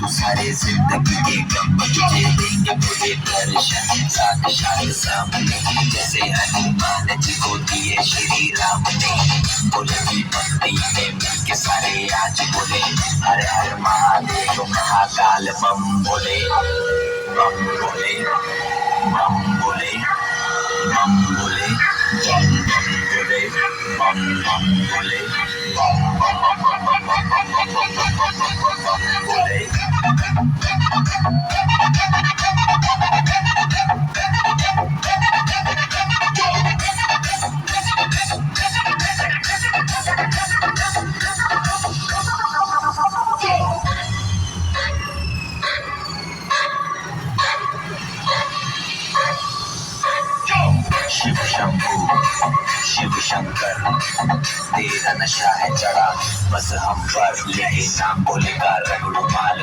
तू सारे जिंदगी के गम तुझे देंगे मुझे दर्शन साक्षात सामने जैसे हनुमान जी को दिए श्री राम ने। बोले की भक्ति में मिलके सारे आज बोले हर हर महादेव महाकाल बम बोले बम बोले बम बोले बम बोले बम बम बोले बम बम बोले बम बम बम बम बम बम बम बम बम बोले। शिव शंभू शिव शंकर तेरा नशा है चढ़ा बस हम पर यही नाम बोलेगा रगड़ू माल।